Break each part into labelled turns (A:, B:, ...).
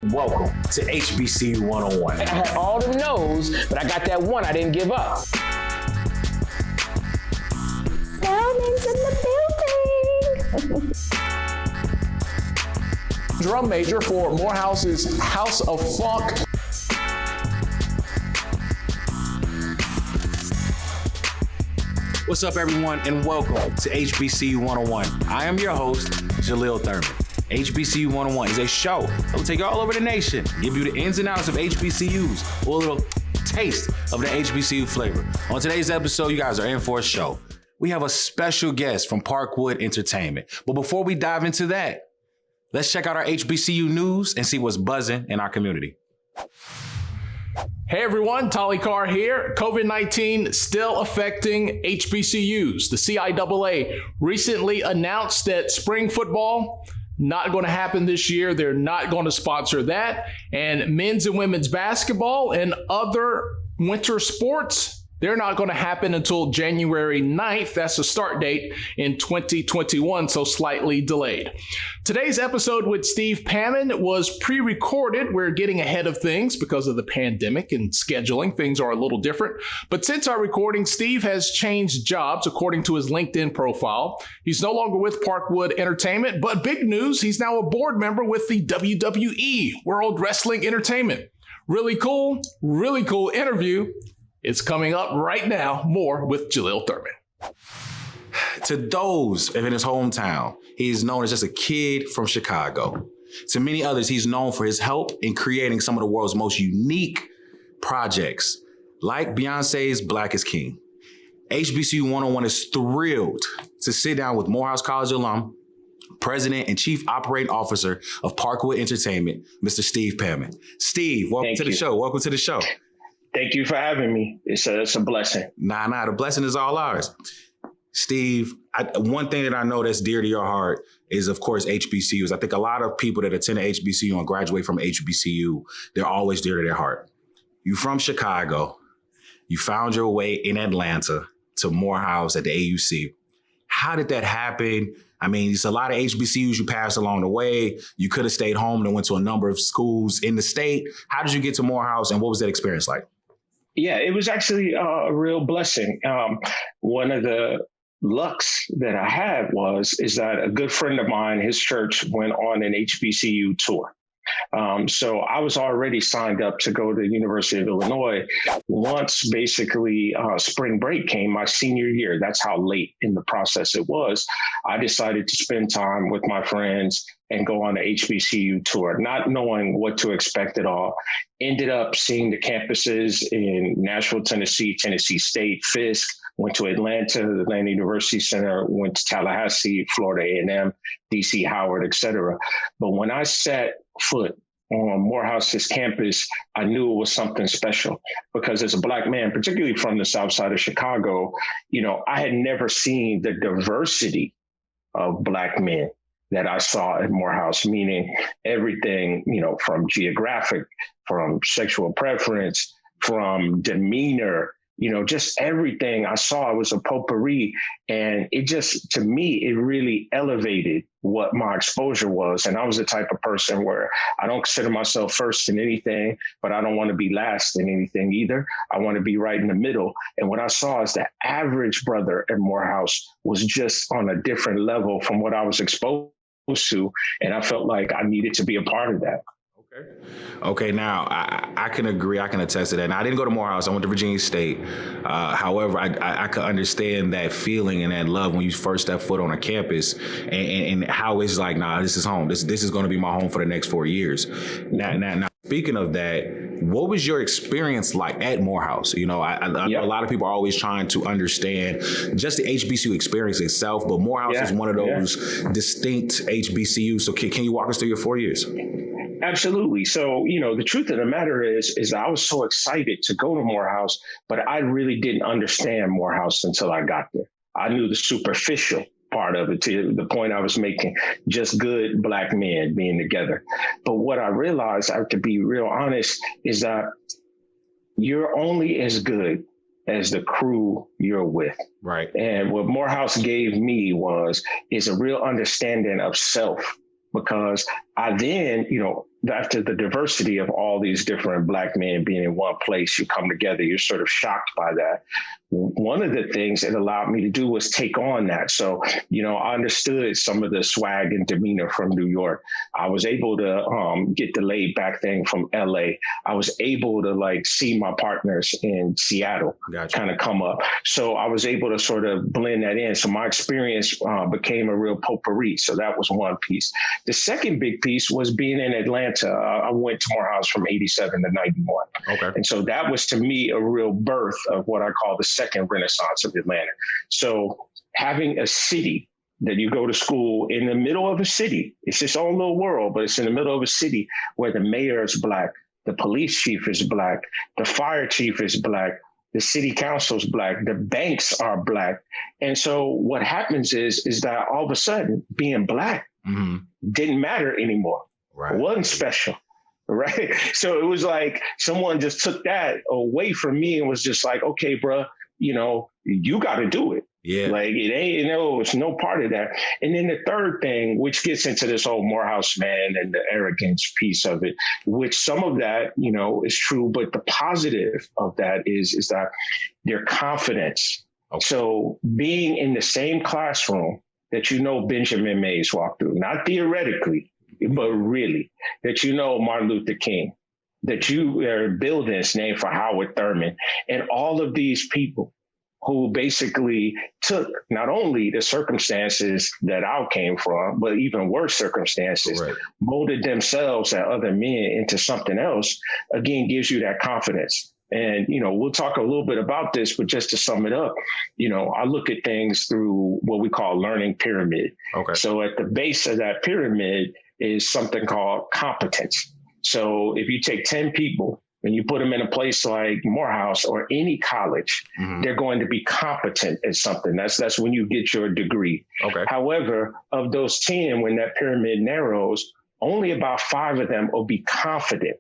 A: Welcome to HBCU 101.
B: I had all them no's, but I got that one I didn't give up.
C: Salmon's in the building.
B: Drum major for Morehouse's House of Funk.
A: What's up, everyone, and welcome to HBCU 101. I am your host, Jaleel Thurman. HBCU 101 is a show that will take you all over the nation, give you the ins and outs of HBCUs, or a little taste of the HBCU flavor. On today's episode, you guys are in for a show. We have a special guest from Parkwood Entertainment. But before we dive into that, let's check out our HBCU news and see what's buzzing in our community.
B: Hey everyone, Tolly Carr here. COVID-19 still affecting HBCUs. The CIAA recently announced that spring football not going to happen this year. They're not going to sponsor that. And men's and women's basketball and other winter sports, they're not going to happen until January 9th. That's the start date in 2021, so slightly delayed. Today's episode with Steve Pamon was pre-recorded. We're getting ahead of things because of the pandemic and scheduling. Things are a little different. But since our recording, Steve has changed jobs according to his LinkedIn profile. He's no longer with Parkwood Entertainment, but big news, he's now a board member with the WWE, World Wrestling Entertainment. Really cool interview. It's coming up right now. More with Jaleel Thurman.
A: To those in his hometown, he is known as just a kid from Chicago. To many others, he's known for his help in creating some of the world's most unique projects, like Beyoncé's Black is King. HBCU 101 is thrilled to sit down with Morehouse College alum, President and Chief Operating Officer of Parkwood Entertainment, Mr. Steve Pamon. Steve, welcome to the show. Welcome to the show.
D: Thank you for having me. It's a blessing.
A: Nah, the blessing is all ours. Steve, one thing that I know that's dear to your heart is, of course, HBCUs. I think a lot of people that attend a HBCU and graduate from HBCU, they're always dear to their heart. You from Chicago. You found your way in Atlanta to Morehouse at the AUC. How did that happen? I mean, it's a lot of HBCUs you passed along the way. You could have stayed home and went to a number of schools in the state. How did you get to Morehouse, and what was that experience like?
D: Yeah, it was actually a real blessing. One of the lucks that I had is that a good friend of mine, his church went on an HBCU tour. So I was already signed up to go to the University of Illinois. Once basically spring break came, my senior year, that's how late in the process it was, I decided to spend time with my friends and go on the HBCU tour, not knowing what to expect at all. Ended up seeing the campuses in Nashville, Tennessee, Tennessee State, Fisk, went to Atlanta, the Atlanta University Center, went to Tallahassee, Florida A&M, DC Howard, et cetera. But when I set foot on Morehouse's campus, I knew it was something special because as a Black man, particularly from the South Side of Chicago, I had never seen the diversity of Black men that I saw at Morehouse, meaning everything, from geographic, from sexual preference, from demeanor, just everything I saw was a potpourri. And it just, to me, it really elevated what my exposure was. And I was the type of person where I don't consider myself first in anything, but I don't want to be last in anything either. I want to be right in the middle. And what I saw is that average brother at Morehouse was just on a different level from what I was exposed to. And I felt like I needed to be a part of that.
A: Okay, now I can agree. I can attest to that. Now, I didn't go to Morehouse. I went to Virginia State. However, I could understand that feeling and that love when you first step foot on a campus and how it's like, nah, this is home. This is going to be my home for the next 4 years. Now, speaking of that, what was your experience like at Morehouse? I know a lot of people are always trying to understand just the HBCU experience itself, but Morehouse is one of those distinct HBCUs. So can you walk us through your 4 years?
D: Absolutely. So, the truth of the matter is I was so excited to go to Morehouse, but I really didn't understand Morehouse until I got there. I knew the superficial part of it, to the point I was making, just good Black men being together. But what I realized, I have to be real honest, is that you're only as good as the crew you're with.
A: Right.
D: And what Morehouse gave me is a real understanding of self, because I then, after the diversity of all these different Black men being in one place, you come together, you're sort of shocked by that. One of the things it allowed me to do was take on that. So, I understood some of the swag and demeanor from New York. I was able to get the laid back thing from LA. I was able to see my partners in Seattle kind of come up. So I was able to sort of blend that in. So my experience became a real potpourri. So that was one piece. The second big piece was being in Atlanta. I went to Morehouse from 87 to 91.
A: Okay.
D: And so that was to me a real birth of what I call the second renaissance of Atlanta. So having a city that you go to school in the middle of a city, it's its own little world, but it's in the middle of a city where the mayor is Black, the police chief is Black, the fire chief is Black, the city council is Black, the banks are Black. And so what happens is that all of a sudden being Black didn't matter anymore.
A: Right.
D: It wasn't special. Right. So it was like someone just took that away from me and was just like, okay, bro, you got to do it.
A: Yeah.
D: Like it ain't, it's no part of that. And then the third thing, which gets into this whole Morehouse man and the arrogance piece of it, which some of that, is true. But the positive of that is that their confidence. Okay. So being in the same classroom that, Benjamin Mays walked through, not theoretically, but really, that Martin Luther King, that you are buildings named for Howard Thurman, and all of these people who basically took not only the circumstances that I came from, but even worse circumstances, molded themselves and other men into something else, again, gives you that confidence. And, we'll talk a little bit about this, but just to sum it up, I look at things through what we call learning pyramid. Okay. So at the base of that pyramid is something called competence. So if you take 10 people and you put them in a place like Morehouse or any college, they're going to be competent at something. That's when you get your degree. Okay. However, of those 10, when that pyramid narrows, only about 5 of them will be confident.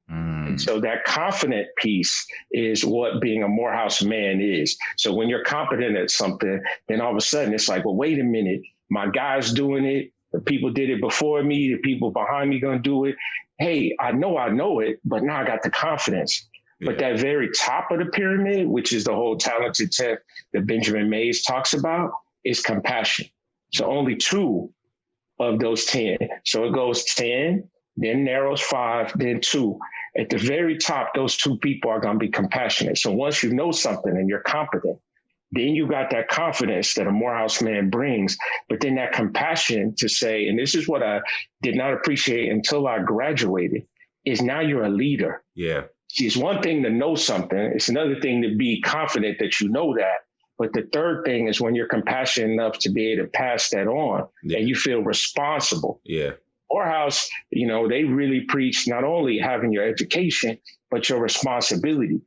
D: And so that confident piece is what being a Morehouse man is. So when you're competent at something, then all of a sudden it's like, well, wait a minute, my guy's doing it. The people did it before me. The people behind me going to do it. Hey, I know it, but now I got the confidence. Yeah. But that very top of the pyramid, which is the whole talented 10 that Benjamin Mays talks about, is compassion. So only 2 of those 10. So it goes 10, then narrows 5, then 2. At the very top, those 2 people are going to be compassionate. So once you know something and you're competent, then you got that confidence that a Morehouse man brings, but then that compassion to say, and this is what I did not appreciate until I graduated, is now you're a leader. Yeah. See, it's one thing to know something. It's another thing to be confident that you know that. But the third thing is when you're compassionate enough to be able to pass that on and you feel responsible. Yeah. Morehouse, they really preach not only having your education, but your responsibility.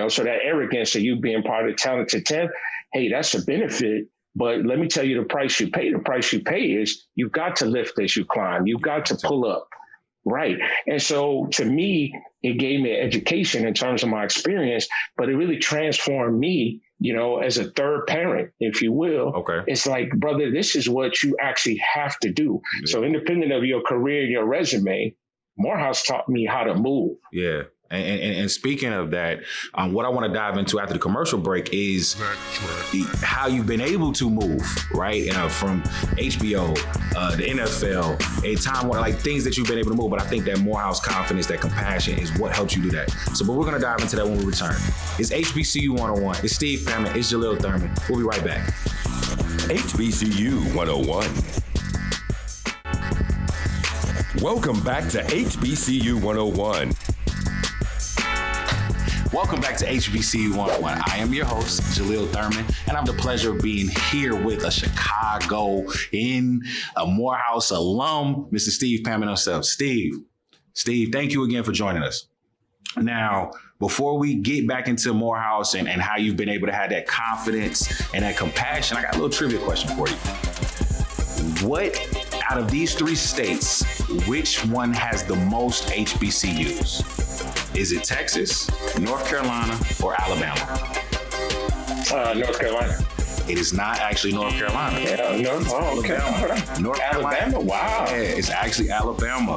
D: So that arrogance of you being part of the talented 10, hey, that's a benefit. But let me tell you the price you pay. The price you pay is you've got to lift as you climb. You've got to pull up. Right. And so to me, it gave me education in terms of my experience, but it really transformed me, as a third parent, if you will. Okay. It's like, brother, this is what you actually have to do. Yeah. So independent of your career and your resume, Morehouse taught me how to move.
A: Yeah. And speaking of that, what I want to dive into after the commercial break is how you've been able to move, right? From HBO, the NFL, a time where things that you've been able to move. But I think that Morehouse confidence, that compassion is what helps you do that. So, but we're going to dive into that when we return. It's HBCU 101. It's Steve Pamon. It's Jaleel Thurman. We'll be right back.
E: HBCU 101. Welcome back to HBCU 101.
A: Welcome back to HBCU 101. I am your host, Jaleel Thurman, and I have the pleasure of being here with a Chicago a Morehouse alum, Mr. Steve Pamon himself. Steve, thank you again for joining us. Now, before we get back into Morehouse and how you've been able to have that confidence and that compassion, I got a little trivia question for you. What, out of these 3 states, which one has the most HBCUs? Is it Texas, North Carolina, or Alabama?
D: North Carolina.
A: It is not actually North Carolina.
D: Yeah, okay.
A: North
D: Alabama?
A: Carolina.
D: Wow.
A: Yeah, it's actually Alabama.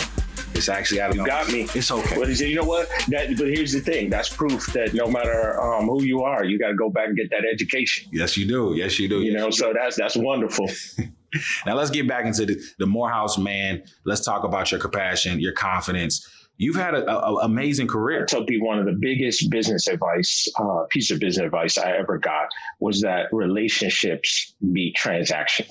A: It's actually out of
D: You got me.
A: It's okay.
D: But you know what? But here's the thing. That's proof that no matter who you are, you got to go back and get that education.
A: Yes, you do. Yes, you do.
D: You know, so that's wonderful.
A: Now let's get back into the Morehouse man. Let's talk about your compassion, your confidence. You've had an amazing career.
D: I tell people one of the biggest business advice, piece of business advice I ever got was that relationships beat transactions.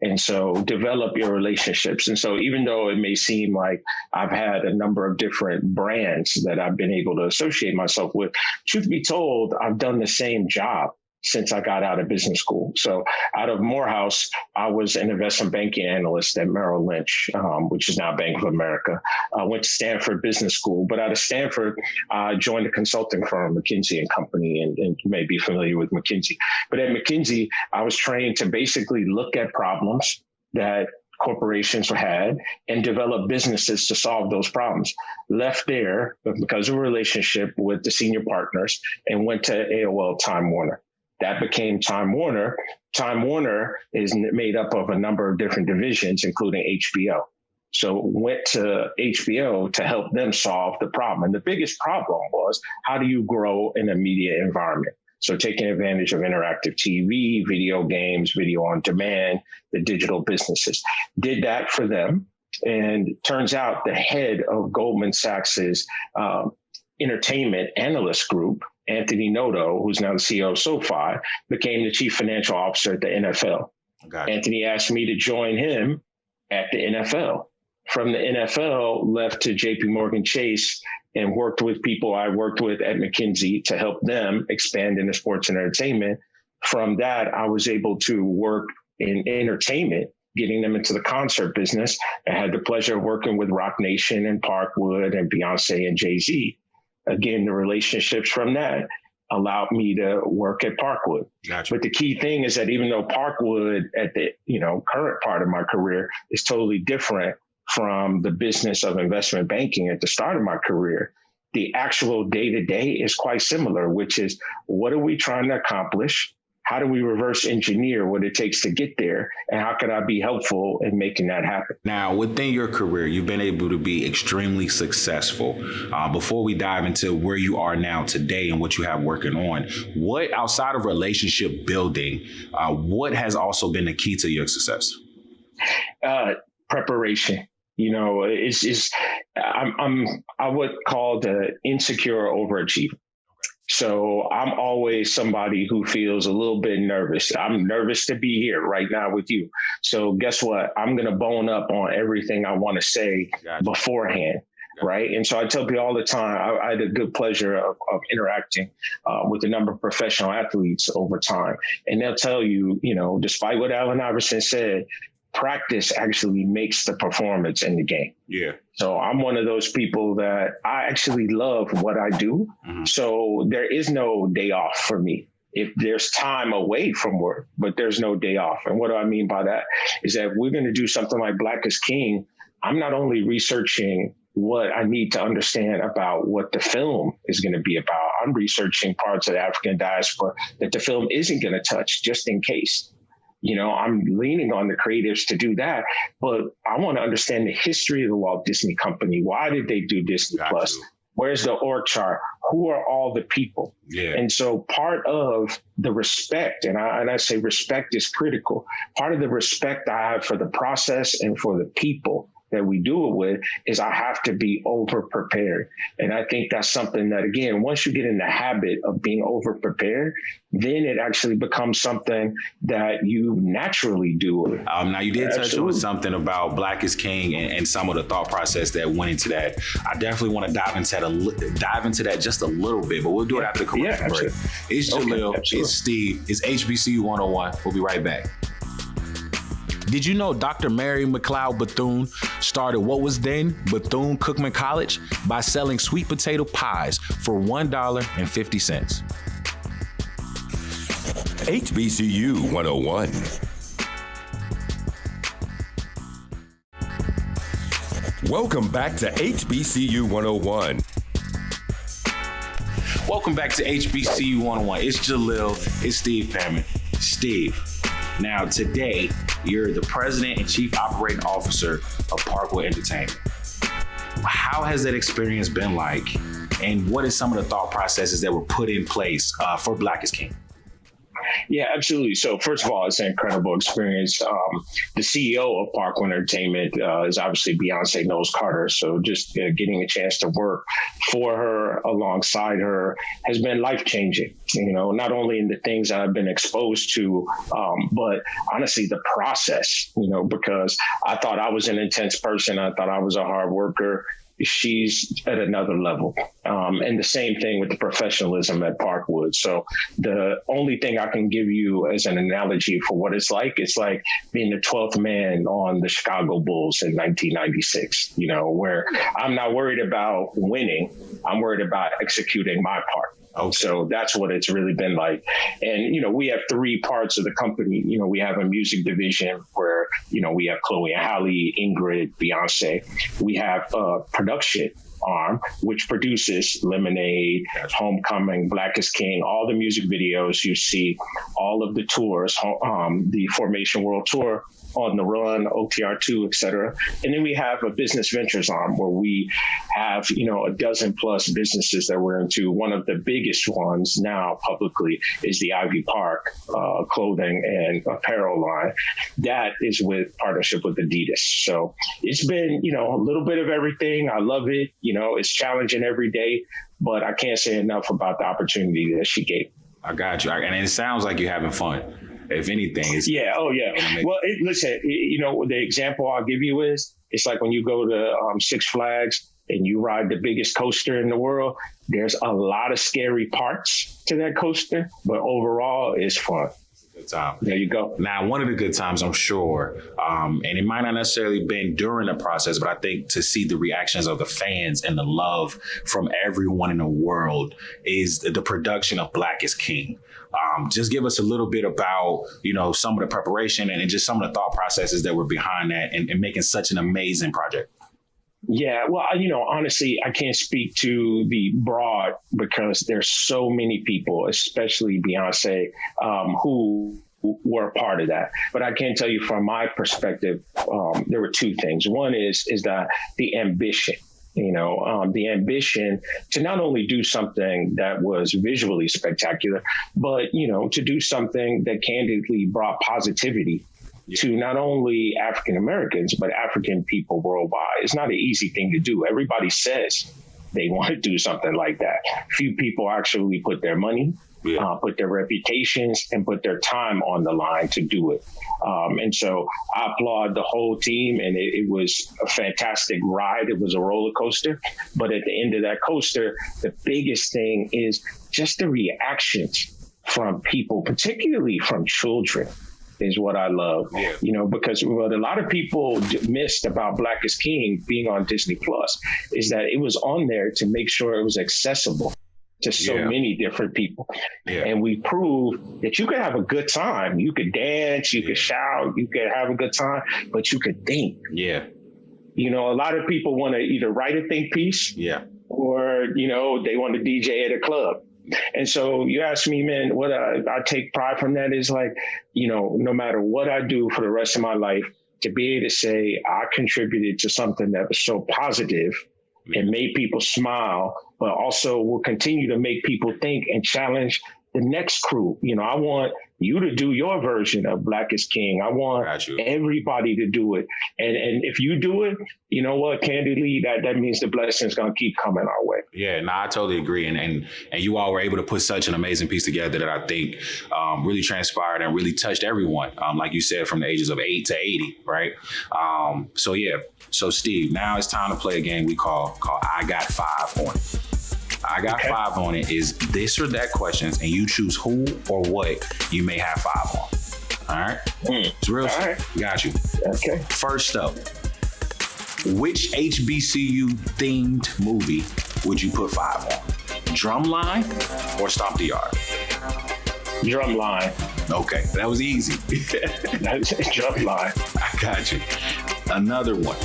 D: And so develop your relationships. And so even though it may seem like I've had a number of different brands that I've been able to associate myself with, truth be told, I've done the same job since I got out of business school. So out of Morehouse, I was an investment banking analyst at Merrill Lynch, which is now Bank of America. I went to Stanford Business School, but out of Stanford, I joined a consulting firm, McKinsey & Company, and you may be familiar with McKinsey. But at McKinsey, I was trained to basically look at problems that corporations had and develop businesses to solve those problems. Left there because of a relationship with the senior partners and went to AOL Time Warner. That became Time Warner. Time Warner is made up of a number of different divisions, including HBO. So went to HBO to help them solve the problem. And the biggest problem was, how do you grow in a media environment? So taking advantage of interactive TV, video games, video on demand, the digital businesses. Did that for them. And turns out the head of Goldman Sachs's entertainment analyst group, Anthony Noto, who's now the CEO of SoFi, became the chief financial officer at the NFL. Anthony asked me to join him at the NFL. From the NFL, left to JP Morgan Chase and worked with people I worked with at McKinsey to help them expand into sports and entertainment. From that, I was able to work in entertainment, getting them into the concert business. I had the pleasure of working with Rock Nation and Parkwood and Beyoncé and Jay-Z. Again, the relationships from that allowed me to work at Parkwood.
A: Gotcha.
D: But the key thing is that even though Parkwood at the current part of my career is totally different from the business of investment banking at the start of my career, the actual day-to-day is quite similar, which is, what are we trying to accomplish? How do we reverse engineer what it takes to get there? And how can I be helpful in making that happen?
A: Now, within your career, you've been able to be extremely successful. Before we dive into where you are now today and what you have working on, what outside of relationship building, what has also been the key to your success?
D: Preparation. I would call the insecure overachiever. So I'm always somebody who feels a little bit nervous. I'm nervous to be here right now with you. So guess what? I'm going to bone up on everything I want to say beforehand. Right. And so I tell people all the time, I had the good pleasure of interacting with a number of professional athletes over time. And they'll tell you, despite what Allen Iverson said, practice actually makes the performance in the game.
A: Yeah.
D: So I'm one of those people that I actually love what I do. Mm-hmm. So there is no day off for me. If there's time away from work, but there's no day off. And what do I mean by that is that if we're going to do something like Black is King, I'm not only researching what I need to understand about what the film is going to be about. I'm researching parts of the African diaspora that the film isn't going to touch, just in case. I'm leaning on the creatives to do that, but I want to understand the history of the Walt Disney Company. Why did they do Disney Plus? Where's the org chart? Who are all the people? Yeah. And so part of the respect, and I say respect is critical, part of the respect I have for the process and for the people that we do it with is I have to be over prepared. And I think that's something that, again, once you get in the habit of being over prepared, then it actually becomes something that you naturally do.
A: Now, you did touch on something about Black is King and some of the thought process that went into that. I definitely want to dive into that just a little bit, but we'll do it after the commercial break. It's Jalil, it's Steve, it's HBCU 101. We'll be right back. Did you know Dr. Mary McLeod Bethune started what was then Bethune-Cookman College by selling sweet potato pies for $1.50?
E: HBCU 101. Welcome back to HBCU 101.
A: Welcome back to HBCU 101. It's Jalil, it's Steve Pamon. Steve, now today, you're the president and chief operating officer of Parkwood Entertainment. How has that experience been like? And what is some of the thought processes that were put in place for Black is King?
D: Yeah, absolutely. So first of all, it's an incredible experience. The CEO of Parkwood Entertainment is obviously Beyoncé Knowles Carter. So just getting a chance to work for her, alongside her, has been life-changing. Not only in the things that I've been exposed to, but honestly, the process, because I thought I was an intense person. I thought I was a hard worker. She's at another level. And the same thing with the professionalism at Parkwood. So the only thing I can give you as an analogy for what it's like being the 12th man on the Chicago Bulls in 1996, where I'm not worried about winning. I'm worried about executing my part. Okay. So that's what it's really been like. And, we have three parts of the company. We have a music division where, we have Chloe and Halle, Ingrid, Beyoncé. We have a production arm, which produces Lemonade, Homecoming, Black is King, all the music videos you see, all of the tours, the Formation World Tour, On the Run, OTR2, et cetera. And then we have a business ventures arm where we have, a dozen plus businesses that we're into. One of the biggest ones now publicly is the Ivy Park clothing and apparel line. That is with partnership with Adidas. So it's been, a little bit of everything. I love it. It's challenging every day, but I can't say enough about the opportunity that she gave.
A: I got you. And it sounds like you're having fun. If anything, it's
D: Well, listen, the example I'll give you is it's like when you go to Six Flags and you ride the biggest coaster in the world. There's a lot of scary parts to that coaster, but overall, it's fun.
A: Good time.
D: There you go.
A: Now, one of the good times, I'm sure, and it might not necessarily been during the process, but I think to see the reactions of the fans and the love from everyone in the world is the production of Black is King. Just give us a little bit about, some of the preparation and just some of the thought processes that were behind that and making such an amazing project.
D: Yeah, well, honestly, I can't speak to the broad because there's so many people, especially Beyoncé, who were a part of that. But I can tell you from my perspective, there were two things. One is that the ambition. The ambition to not only do something that was visually spectacular, but, to do something that candidly brought positivity to not only African Americans, but African people worldwide. It's not an easy thing to do. Everybody says they want to do something like that. Few people actually put their money, put their reputations, and put their time on the line to do it. And so I applaud the whole team, and it was a fantastic ride. It was a roller coaster. But at the end of that coaster, the biggest thing is just the reactions from people, particularly from children, is what I love, because what a lot of people missed about Black is King being on Disney Plus is that it was on there to make sure it was accessible to so many different people. Yeah. And we proved that you could have a good time. You could dance, you could shout, you could have a good time, but you could think.
A: Yeah.
D: A lot of people want to either write a think piece or, they want to DJ at a club. And so you ask me, man, what I take pride from that is no matter what I do for the rest of my life, to be able to say I contributed to something that was so positive and made people smile, but also will continue to make people think and challenge the next crew. I want you to do your version of Black is King. I want everybody to do it. And if you do it, you know what, candidly, that means the blessing's going to keep coming our way.
A: Yeah, no, I totally agree. And you all were able to put such an amazing piece together that I think really transpired and really touched everyone. Like you said, from the ages of 8 to 80, right? So Steve, now it's time to play a game we call I Got 5 on it. I Got 5 on it is this or that questions, and you choose who or what you may have 5 on. All right? It's real. All right. Got you.
D: Okay.
A: First up, which HBCU themed movie would you put 5 on? Drumline or Stomp the Yard?
D: Drumline.
A: Okay, that was easy.
D: That's Drumline.
A: I got you. Another one.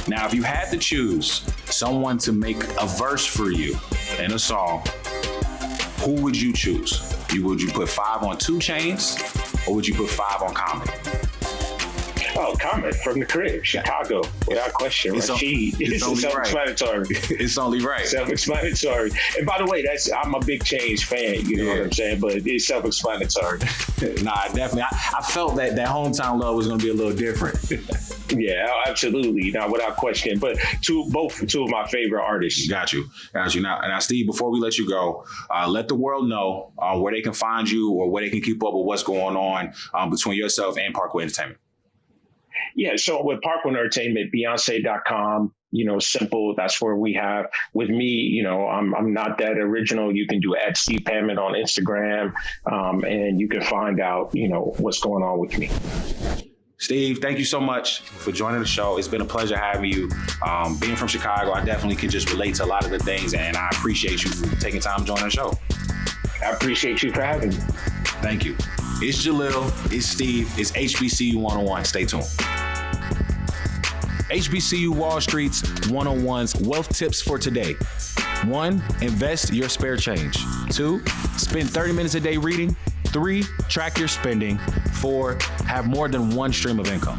A: Now, if you had to choose someone to make a verse for you in a song, who would you choose? Would you put 5 on 2 Chainz, or would you put 5 on Common?
D: Oh, comment from the crib, Chicago, without question.
A: It's
D: Rashid.
A: it's only right.
D: Self-explanatory.
A: It's only right.
D: Self-explanatory. And by the way, I'm a big Change fan. You know what I'm saying? But it's self-explanatory.
A: Nah, definitely. I felt that hometown love was going to be a little different.
D: Yeah, absolutely. Now, without question. But two of my favorite artists.
A: Got you. Now, Steve, before we let you go, let the world know where they can find you or where they can keep up with what's going on between yourself and Parkwood Entertainment.
D: Yeah, so with Parkwood Entertainment, Beyonce.com, simple. That's where we have with me, I'm not that original. You can do @Steve Pamon on Instagram, and you can find out, what's going on with me.
A: Steve, thank you so much for joining the show. It's been a pleasure having you. Being from Chicago, I definitely can just relate to a lot of the things, and I appreciate you for taking time to join the show.
D: I appreciate you for having me.
A: Thank you. It's Jalil, it's Steve, it's HBCU 101. Stay tuned. HBCU Wall Street's 101's wealth tips for today. 1, invest your spare change. 2, spend 30 minutes a day reading. 3, track your spending. 4, have more than one stream of income.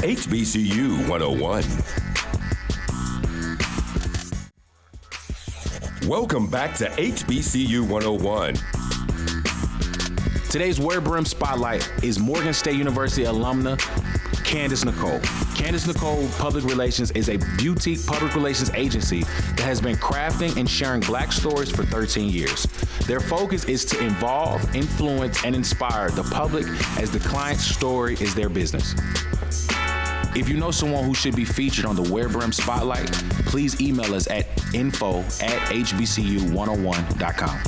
E: HBCU 101. Welcome back to HBCU 101.
A: Today's Wear Brim Spotlight is Morgan State University alumna Candace Nicole. Candace Nicole Public Relations is a boutique public relations agency that has been crafting and sharing Black stories for 13 years. Their focus is to involve, influence, and inspire the public as the client's story is their business. If you know someone who should be featured on the Wear Brim Spotlight, please email us at info@hbcu101.com.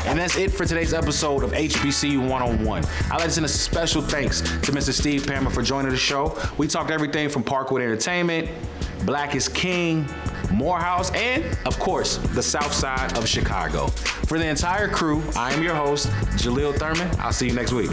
A: And that's it for today's episode of HBCU 101. I'd like to send a special thanks to Mr. Steve Pamon for joining the show. We talked everything from Parkwood Entertainment, Black is King, Morehouse, and, of course, the South Side of Chicago. For the entire crew, I am your host, Jalil Thurman. I'll see you next week.